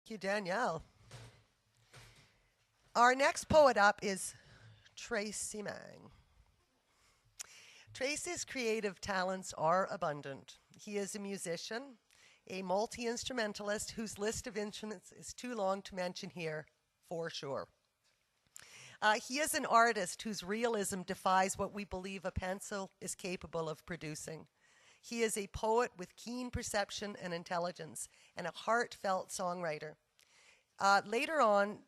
Thank you, Danielle. Our next poet up is Tracey Mang. Tracey's creative talents are abundant. He is a musician, a multi-instrumentalist whose list of instruments is too long to mention here, for sure. He is an artist whose realism defies what we believe a pencil is capable of producing. He is a poet with keen perception and intelligence, and a heartfelt songwriter. Later on,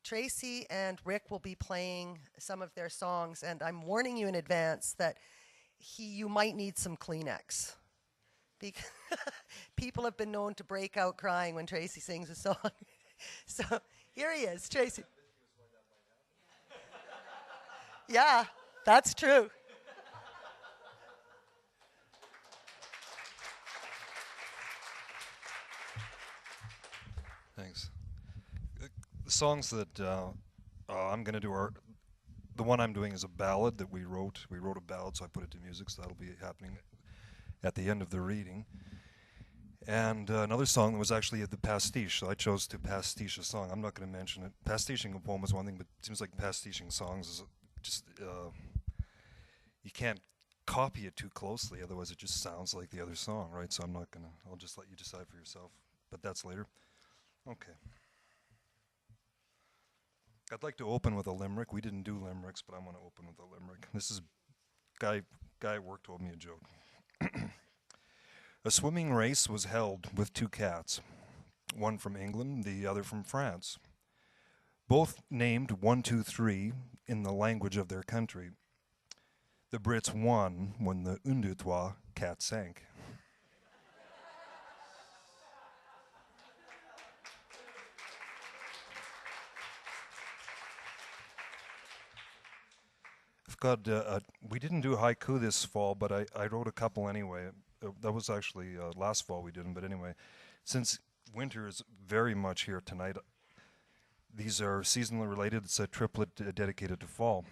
Tracey and Rick will be playing some of their songs, and I'm warning you in advance that you might need some Kleenex. Because people have been known to break out crying when Tracey sings a song. So here he is, Tracey. Yeah, that's true. Thanks. The songs that I'm going to do are, the one I'm doing is a ballad that we wrote. We wrote a ballad, so I put it to music, so that'll be happening at the end of the reading. And another song that was actually the pastiche, so I chose to pastiche a song. I'm not going to mention it. Pastiching a poem is one thing, but it seems like pastiching songs is just, you can't copy it too closely, otherwise it just sounds like the other song, right? So I'm not going to, I'll just let you decide for yourself, but that's later. Okay. I'd like to open with a limerick. We didn't do limericks, but I want to open with a limerick. This is guy at work told me a joke. A swimming race was held with two cats, one from England, the other from France. Both named 1, 2, 3 in the language of their country. The Brits won when the 1, 2, 3 cat sank. I've got, we didn't do haiku this fall, but I wrote a couple anyway. That was actually last fall we didn't, but anyway. Since winter is very much here tonight, these are seasonally related. It's a triplet dedicated to fall.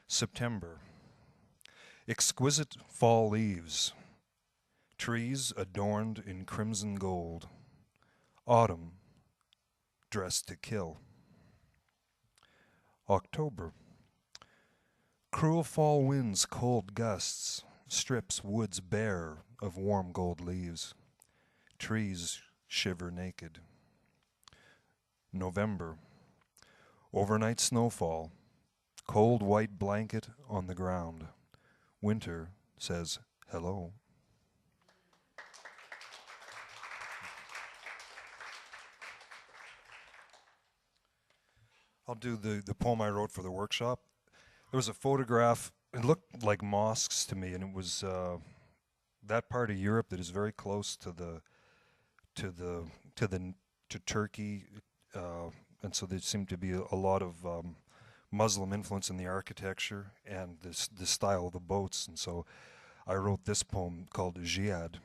September. Exquisite fall leaves. Trees adorned in crimson gold. Autumn, dressed to kill. October. Cruel fall winds, cold gusts, strips woods bare of warm gold leaves. Trees shiver naked. November. Overnight snowfall, cold white blanket on the ground. Winter says hello. I'll do the poem I wrote for the workshop. There was a photograph. It looked like mosques to me, and it was that part of Europe that is very close to Turkey, and so there seemed to be a lot of Muslim influence in the architecture and the style of the boats. And so I wrote this poem called Jihad.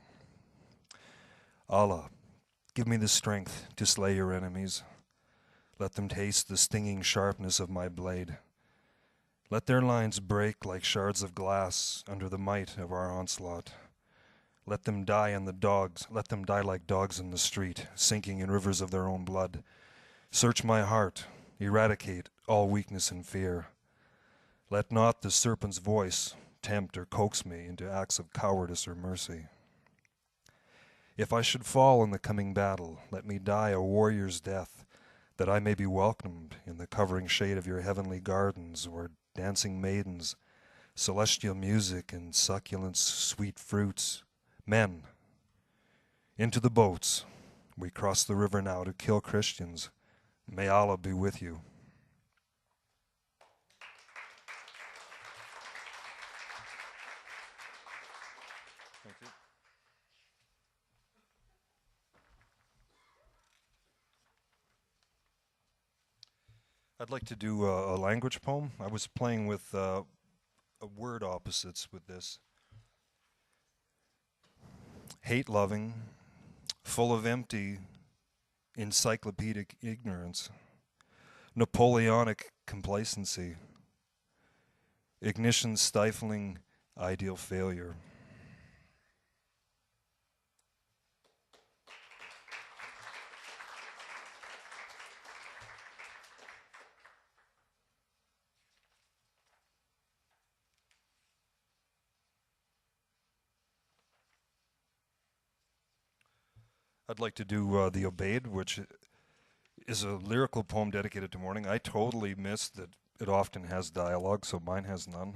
Allah, give me the strength to slay your enemies. Let them taste the stinging sharpness of my blade. Let their lines break like shards of glass under the might of our onslaught. Let them die let them die like dogs in the street, sinking in rivers of their own blood. Search my heart, eradicate all weakness and fear. Let not the serpent's voice tempt or coax me into acts of cowardice or mercy. If I should fall in the coming battle, let me die a warrior's death, that I may be welcomed in the covering shade of your heavenly gardens, where dancing maidens, celestial music, and succulent sweet fruits. Men, into the boats. We cross the river now to kill Christians. May Allah be with you. Thank you. I'd like to do a language poem. I was playing with word opposites with this. Hate-loving, full of empty, encyclopedic ignorance, Napoleonic complacency, ignition-stifling ideal failure. I'd like to do The Obeyed, which is a lyrical poem dedicated to mourning. I totally missed that it often has dialogue, so mine has none.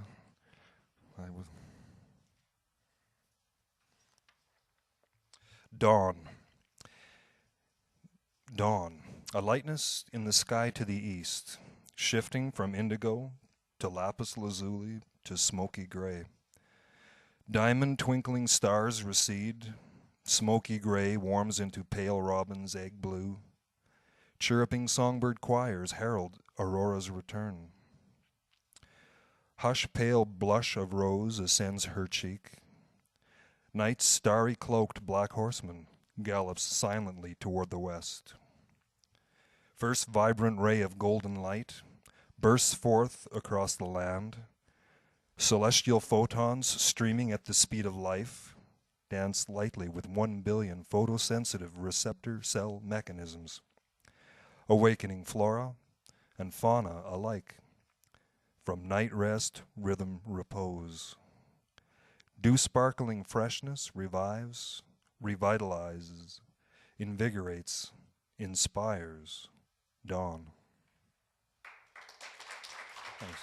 Dawn. Dawn. A lightness in the sky to the east, shifting from indigo to lapis lazuli to smoky gray. Diamond twinkling stars recede, smoky gray warms into pale robin's egg blue. Chirruping songbird choirs herald aurora's return. Hush pale blush of rose ascends her cheek. Night's starry cloaked black horseman gallops silently toward the west. First vibrant ray of golden light bursts forth across the land. Celestial photons streaming at the speed of life dance lightly with 1 billion photosensitive receptor cell mechanisms, awakening flora and fauna alike from night rest, rhythm, repose. Dew-sparkling freshness revives, revitalizes, invigorates, inspires dawn. Thanks.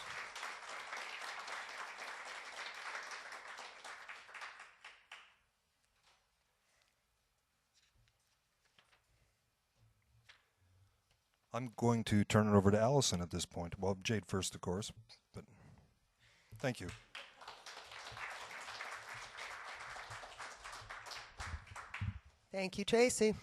I'm going to turn it over to Allison at this point. Well, Jade first, of course, but thank you. Thank you, Tracey.